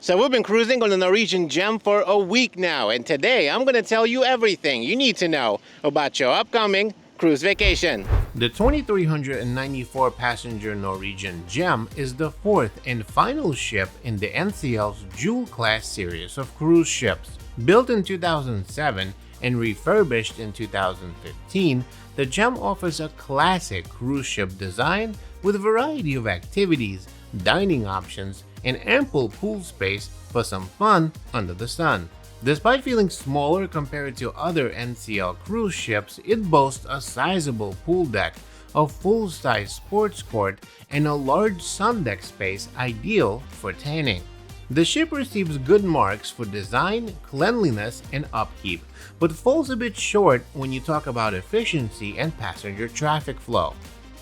So we've been cruising on the Norwegian Gem for a week now, and today I'm going to tell you everything you need to know about your upcoming cruise vacation. The 2,394 passenger Norwegian Gem is the fourth and final ship in the NCL's Jewel class series of cruise ships. Built in 2007 and refurbished in 2015, the Gem offers a classic cruise ship design with a variety of activities, dining options, and ample pool space for some fun under the sun. Despite feeling smaller compared to other NCL cruise ships, it boasts a sizable pool deck, a full-size sports court, and a large sundeck space ideal for tanning. The ship receives good marks for design, cleanliness, and upkeep, but falls a bit short when you talk about efficiency and passenger traffic flow.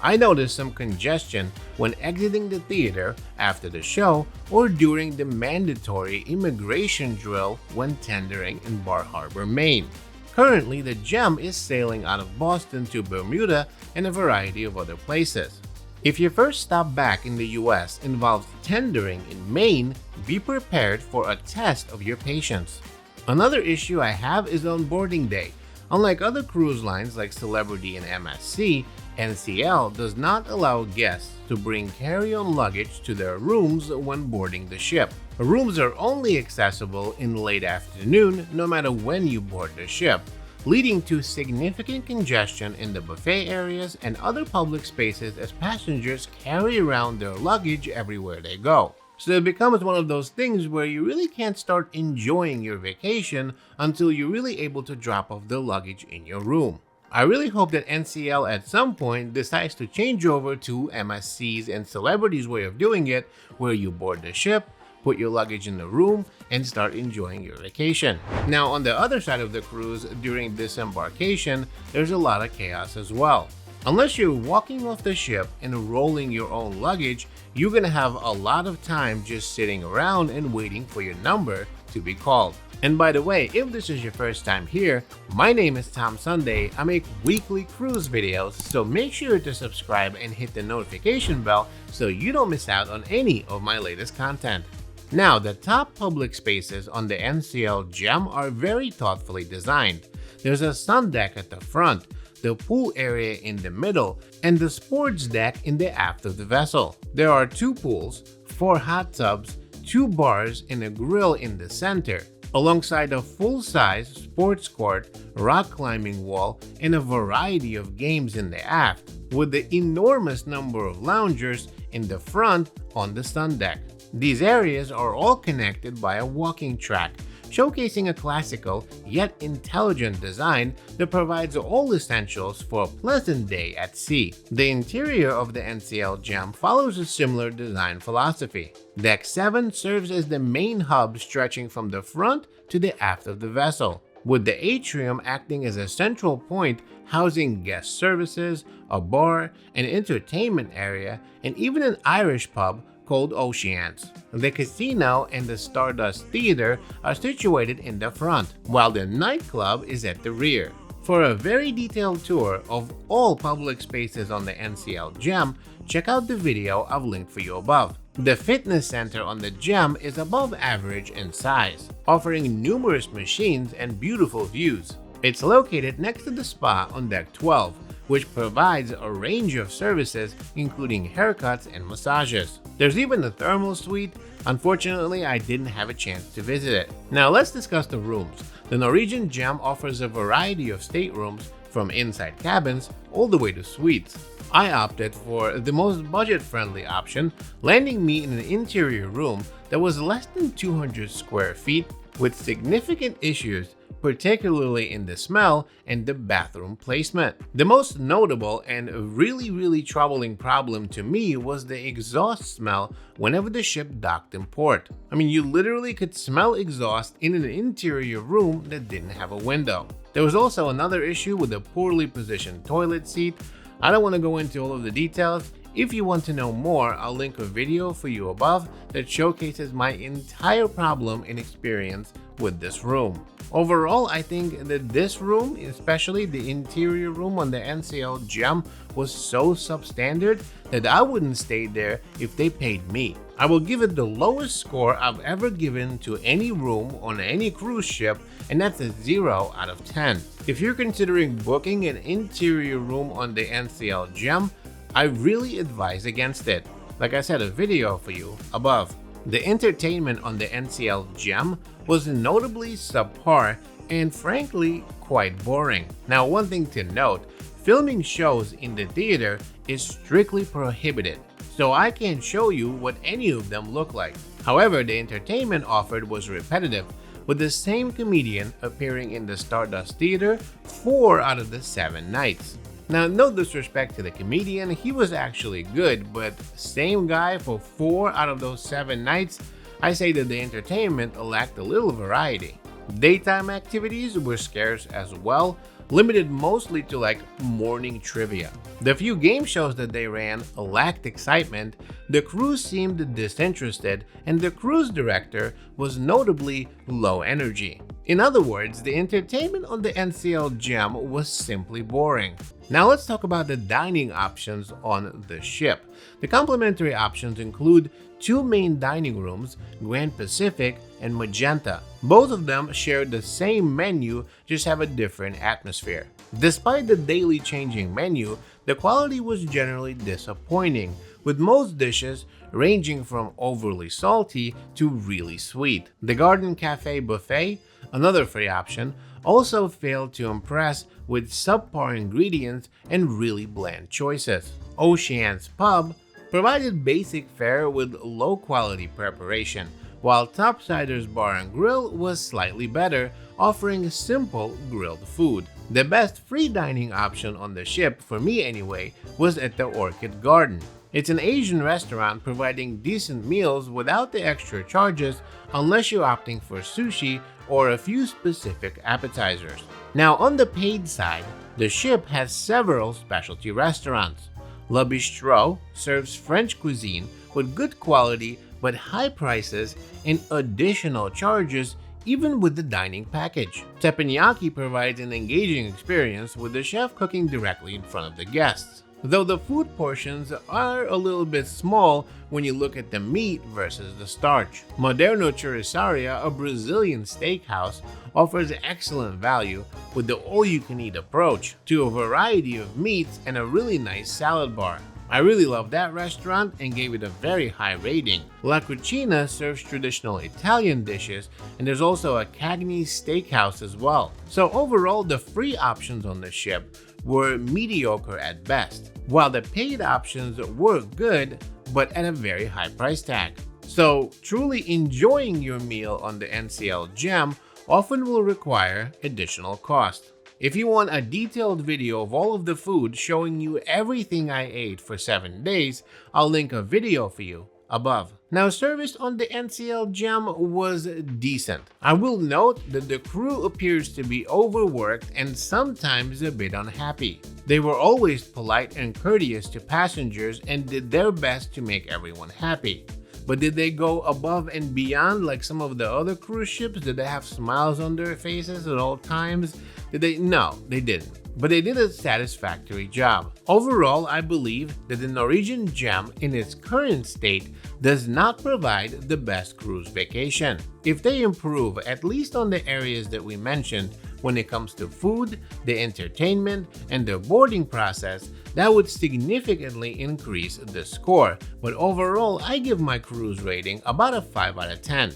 I noticed some congestion when exiting the theater after the show or during the mandatory immigration drill when tendering in Bar Harbor, Maine. Currently, the Gem is sailing out of Boston to Bermuda and a variety of other places. If your first stop back in the US involves tendering in Maine, be prepared for a test of your patience. Another issue I have is on boarding day. Unlike other cruise lines like Celebrity and MSC, NCL does not allow guests to bring carry-on luggage to their rooms when boarding the ship. Rooms are only accessible in late afternoon no matter when you board the ship, leading to significant congestion in the buffet areas and other public spaces as passengers carry around their luggage everywhere they go. So it becomes one of those things where you really can't start enjoying your vacation until you're really able to drop off the luggage in your room. I really hope that NCL at some point decides to change over to MSC's and Celebrity's way of doing it, where you board the ship, put your luggage in the room, and start enjoying your vacation. Now, on the other side of the cruise, during disembarkation, there's a lot of chaos as well. Unless you're walking off the ship and rolling your own luggage, you're gonna have a lot of time just sitting around and waiting for your number to be called. And by the way, if this is your first time here, my name is Tom Sunday. I make weekly cruise videos, so make sure to subscribe and hit the notification bell so you don't miss out on any of my latest content. Now, the top public spaces on the NCL Gem are very thoughtfully designed. There's a sun deck at the front, the pool area in the middle, and the sports deck in the aft of the vessel. There are 2 pools, 4 hot tubs, 2 bars, and a grill in the center, alongside a full-size sports court, rock climbing wall, and a variety of games in the aft, with the enormous number of loungers in the front on the sun deck. These areas are all connected by a walking track, showcasing a classical yet intelligent design that provides all essentials for a pleasant day at sea. The interior of the NCL Gem follows a similar design philosophy. Deck 7 serves as the main hub stretching from the front to the aft of the vessel, with the atrium acting as a central point housing guest services, a bar, an entertainment area, and even an Irish pub called Oceans. The casino and the Stardust Theater are situated in the front, while the nightclub is at the rear. For a very detailed tour of all public spaces on the NCL Gem, check out the video I've linked for you above. The fitness center on the Gem is above average in size, offering numerous machines and beautiful views. It's located next to the spa on deck 12, which provides a range of services including haircuts and massages. There's even a thermal suite. Unfortunately, I didn't have a chance to visit it. Now let's discuss the rooms. The Norwegian Gem offers a variety of staterooms, from inside cabins all the way to suites. I opted for the most budget-friendly option, landing me in an interior room that was less than 200 square feet with significant issues, particularly in the smell and the bathroom placement. The most notable and really troubling problem to me was the exhaust smell whenever the ship docked in port. I mean, you literally could smell exhaust in an interior room that didn't have a window. There was also another issue with a poorly positioned toilet seat. I don't want to go into all of the details. If you want to know more, I'll link a video for you above that showcases my entire problem and experience with this room. Overall, I think that this room, especially the interior room on the NCL Gem, was so substandard that I wouldn't stay there if they paid me. I will give it the lowest score I've ever given to any room on any cruise ship, and that's a 0 out of 10. If you're considering booking an interior room on the NCL Gem, I really advise against it. Like I said, a video for you above. The entertainment on the NCL Gem was notably subpar and frankly quite boring. Now, one thing to note, filming shows in the theater is strictly prohibited, so I can't show you what any of them look like. However, the entertainment offered was repetitive, with the same comedian appearing in the Stardust Theater 4 out of the 7 nights. Now, no disrespect to the comedian, he was actually good, but same guy for 4 out of those 7 nights, I say that the entertainment lacked a little variety. Daytime activities were scarce as well, limited mostly to like morning trivia. The few game shows that they ran lacked excitement, the crew seemed disinterested, and the cruise director was notably low energy. In other words, the entertainment on the NCL Gem was simply boring. Now let's talk about the dining options on the ship. The complimentary options include 2 main dining rooms, Grand Pacific and Magenta. Both of them share the same menu, just have a different atmosphere. Despite the daily changing menu, the quality was generally disappointing, with most dishes ranging from overly salty to really sweet. The Garden Cafe Buffet, another free option, also failed to impress with subpar ingredients and really bland choices. Ocean's Pub provided basic fare with low quality preparation, while Topsider's Bar and Grill was slightly better, offering simple grilled food. The best free dining option on the ship, for me anyway, was at the Orchid Garden. It's an Asian restaurant providing decent meals without the extra charges unless you're opting for sushi or a few specific appetizers. Now, on the paid side, the ship has several specialty restaurants. Le Bistrot serves French cuisine with good quality but high prices and additional charges even with the dining package. Teppanyaki provides an engaging experience with the chef cooking directly in front of the guests, though the food portions are a little bit small when you look at the meat versus the starch. Moderno Churrascaria, a Brazilian steakhouse, offers excellent value with the all-you-can-eat approach to a variety of meats and a really nice salad bar. I really love that restaurant and gave it a very high rating. La Cucina serves traditional Italian dishes, and there's also a Cagney steakhouse as well. So overall, the free options on the ship were mediocre at best, while the paid options were good but at a very high price tag. So truly enjoying your meal on the NCL Gem often will require additional cost. If you want a detailed video of all of the food showing you everything I ate for 7 days, I'll link a video for you above. Now, service on the NCL Gem was decent. I will note that the crew appears to be overworked and sometimes a bit unhappy. They were always polite and courteous to passengers and did their best to make everyone happy. But did they go above and beyond like some of the other cruise ships? Did they have smiles on their faces at all times? No, they didn't. But they did a satisfactory job. Overall, I believe that the Norwegian Gem in its current state does not provide the best cruise vacation. If they improve, at least on the areas that we mentioned, when it comes to food, the entertainment, and the boarding process, that would significantly increase the score. But overall, I give my cruise rating about a 5 out of 10.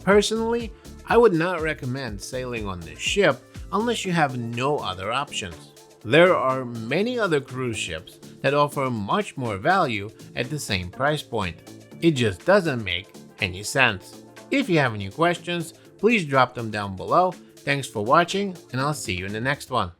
Personally, I would not recommend sailing on this ship unless you have no other options. There are many other cruise ships that offer much more value at the same price point. It just doesn't make any sense. If you have any questions, please drop them down below. Thanks for watching, and I'll see you in the next one.